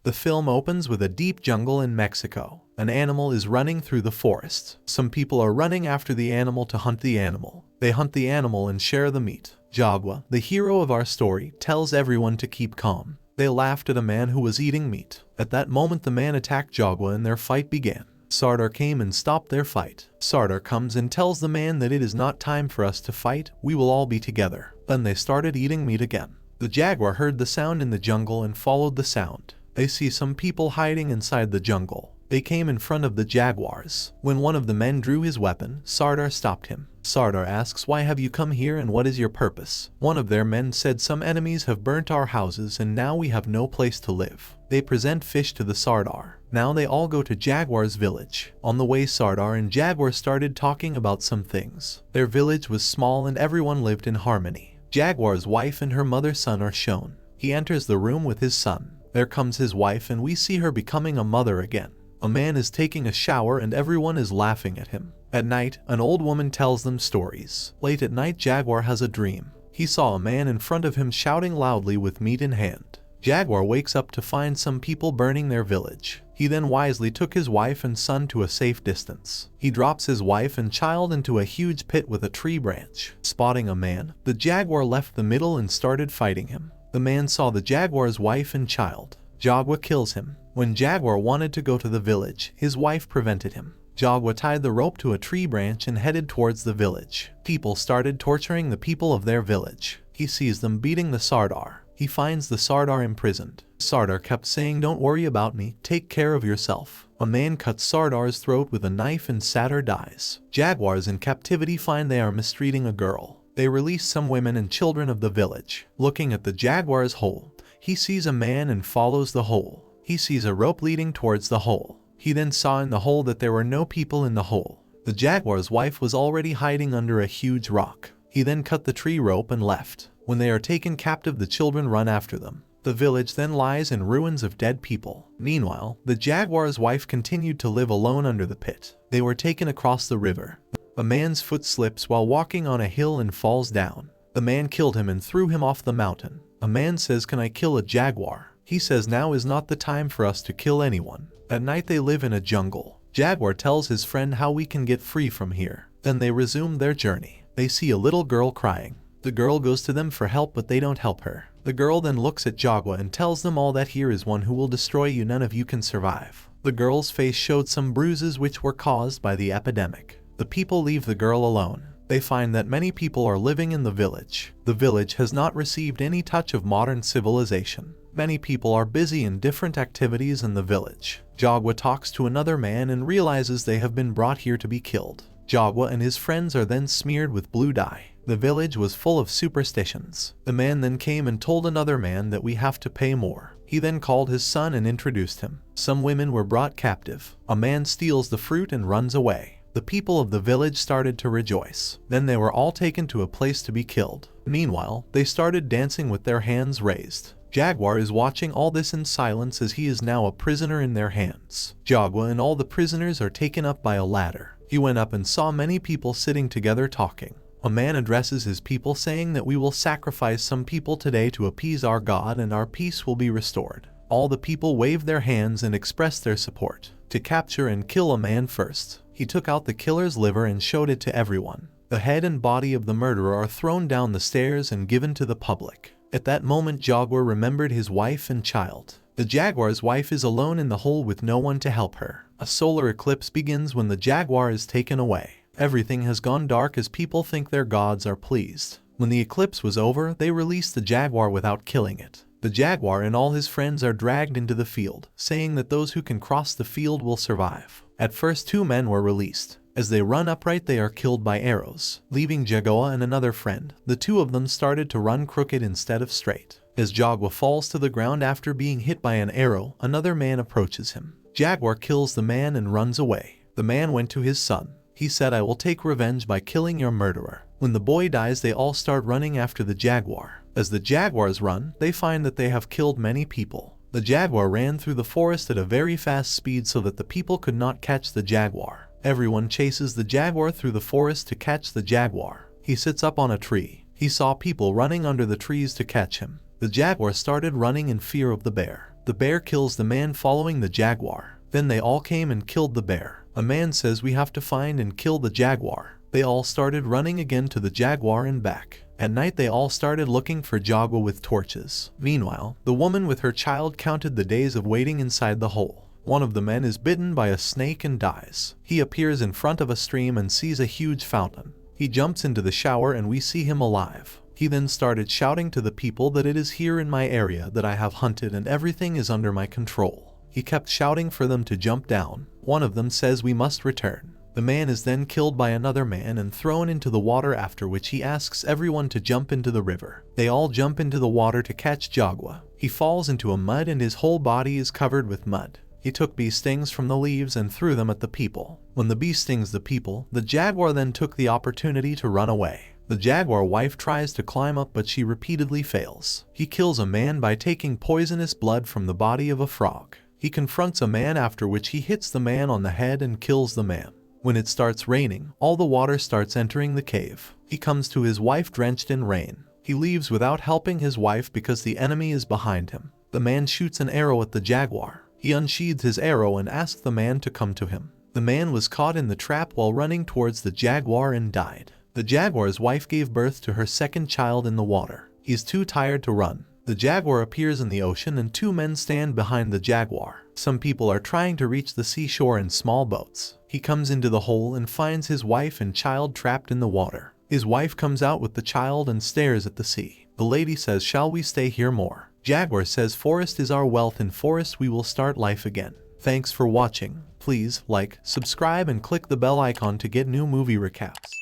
The film opens with a deep jungle in Mexico. An animal is running through the forest. Some people are running after the animal to hunt the animal. They hunt the animal and share the meat. Jaguar, the hero of our story, tells everyone to keep calm. They laughed at a man who was eating meat. At that moment the man attacked Jaguar and their fight began. Sardar came and stopped their fight. Sardar comes and tells the man that it is not time for us to fight, we will all be together. Then they started eating meat again. The jaguar heard the sound in the jungle and followed the sound. They see some people hiding inside the jungle. They came in front of the jaguars. When one of the men drew his weapon, Sardar stopped him. Sardar asks, "Why have you come here and what is your purpose?" One of their men said, "Some enemies have burnt our houses and now we have no place to live." They present fish to the Sardar. Now they all go to Jaguar's village. On the way, Sardar and Jaguar started talking about some things. Their village was small and everyone lived in harmony. Jaguar's wife and her mother's son are shown. He enters the room with his son. There comes his wife and we see her becoming a mother again. A man is taking a shower and everyone is laughing at him. At night, an old woman tells them stories. Late at night, Jaguar has a dream. He saw a man in front of him shouting loudly with meat in hand. Jaguar wakes up to find some people burning their village. He then wisely took his wife and son to a safe distance. He drops his wife and child into a huge pit with a tree branch. Spotting a man, the jaguar left the middle and started fighting him. The man saw the jaguar's wife and child. Jaguar kills him. When Jaguar wanted to go to the village, his wife prevented him. Jaguar tied the rope to a tree branch and headed towards the village. People started torturing the people of their village. He sees them beating the Sardar. He finds the Sardar imprisoned. Sardar kept saying, "Don't worry about me, take care of yourself." A man cuts Sardar's throat with a knife and Sardar dies. Jaguars in captivity find they are mistreating a girl. They release some women and children of the village. Looking at the jaguar's hole, he sees a man and follows the hole. He sees a rope leading towards the hole. He then saw in the hole that there were no people in the hole. The jaguar's wife was already hiding under a huge rock. He then cut the tree rope and left. When they are taken captive, the children run after them. The village then lies in ruins of dead people. Meanwhile, the jaguar's wife continued to live alone under the pit. They were taken across the river. A man's foot slips while walking on a hill and falls down. The man killed him and threw him off the mountain. A man says, "Can I kill a jaguar?" He says, "Now is not the time for us to kill anyone." At night they live in a jungle. Jaguar tells his friend how we can get free from here. Then they resume their journey. They see a little girl crying. The girl goes to them for help, but they don't help her. The girl then looks at Jaguar and tells them, "All that here is one who will destroy you, none of you can survive." The girl's face showed some bruises which were caused by the epidemic. The people leave the girl alone. They find that many people are living in the village. The village has not received any touch of modern civilization. Many people are busy in different activities in the village. Jaguar talks to another man and realizes they have been brought here to be killed. Jaguar and his friends are then smeared with blue dye. The village was full of superstitions. The man then came and told another man that we have to pay more. He then called his son and introduced him. Some women were brought captive. A man steals the fruit and runs away. The people of the village started to rejoice. Then they were all taken to a place to be killed. Meanwhile, they started dancing with their hands raised. Jaguar is watching all this in silence as he is now a prisoner in their hands. Jaguar and all the prisoners are taken up by a ladder. He went up and saw many people sitting together talking. A man addresses his people saying that we will sacrifice some people today to appease our God and our peace will be restored. All the people waved their hands and expressed their support. To capture and kill a man first, he took out the killer's liver and showed it to everyone. The head and body of the murderer are thrown down the stairs and given to the public. At that moment, Jaguar remembered his wife and child. The jaguar's wife is alone in the hole with no one to help her. A solar eclipse begins when the jaguar is taken away. Everything has gone dark as people think their gods are pleased. When the eclipse was over, they released the jaguar without killing it. The jaguar and all his friends are dragged into the field, saying that those who can cross the field will survive. At first, 2 men were released. As they run upright, they are killed by arrows. Leaving Jaguar and another friend, the 2 of them started to run crooked instead of straight. As Jaguar falls to the ground after being hit by an arrow, another man approaches him. Jaguar kills the man and runs away. The man went to his son. He said, "I will take revenge by killing your murderer." When the boy dies, they all start running after the jaguar. As the jaguars run, they find that they have killed many people. The jaguar ran through the forest at a very fast speed so that the people could not catch the jaguar. Everyone chases the jaguar through the forest to catch the jaguar. He sits up on a tree. He saw people running under the trees to catch him. The jaguar started running in fear of the bear. The bear kills the man following the jaguar. Then they all came and killed the bear. A man says we have to find and kill the jaguar. They all started running again to the jaguar and back. At night they all started looking for jaguar with torches. Meanwhile, the woman with her child counted the days of waiting inside the hole. One of the men is bitten by a snake and dies. He appears in front of a stream and sees a huge fountain. He jumps into the shower and we see him alive. He then started shouting to the people that it is here in my area that I have hunted and everything is under my control. He kept shouting for them to jump down. One of them says we must return. The man is then killed by another man and thrown into the water, after which he asks everyone to jump into the river. They all jump into the water to catch jaguar. He falls into a mud and his whole body is covered with mud. He took bee stings from the leaves and threw them at the people. When the bee stings the people, the jaguar then took the opportunity to run away. The jaguar wife tries to climb up but she repeatedly fails. He kills a man by taking poisonous blood from the body of a frog. He confronts a man, after which he hits the man on the head and kills the man. When it starts raining, all the water starts entering the cave. He comes to his wife drenched in rain. He leaves without helping his wife because the enemy is behind him. The man shoots an arrow at the jaguar. He unsheathes his arrow and asks the man to come to him. The man was caught in the trap while running towards the jaguar and died. The jaguar's wife gave birth to her second child in the water. He is too tired to run. The jaguar appears in the ocean and two men stand behind the jaguar. Some people are trying to reach the seashore in small boats. He comes into the hole and finds his wife and child trapped in the water. His wife comes out with the child and stares at the sea. The lady says, "Shall we stay here more?" Jaguar says, "Forest is our wealth. In forest we will start life again." Thanks for watching. Please like, subscribe and click the bell icon to get new movie recaps.